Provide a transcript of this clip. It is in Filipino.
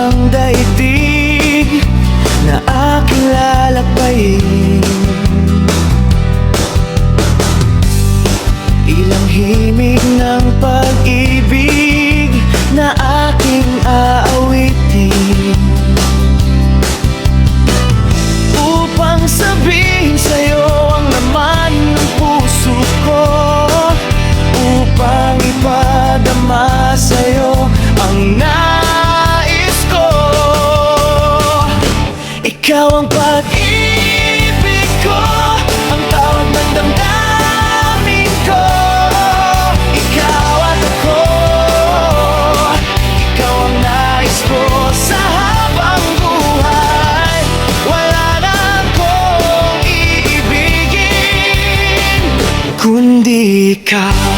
ang daigdig na aking lalakbayin. Ilang himig ng pag-ibig na aking aawitin, upang sabihin sa'yo ang laman ng puso ko, upang ipadama sa'yo ang nais ko. Ikaw ang pag-ibig ko, ang tawag ng damdamin ko. Ikaw at ako, ikaw ang nais ko sa habang buhay. Wala na akong iibigin kundi ikaw.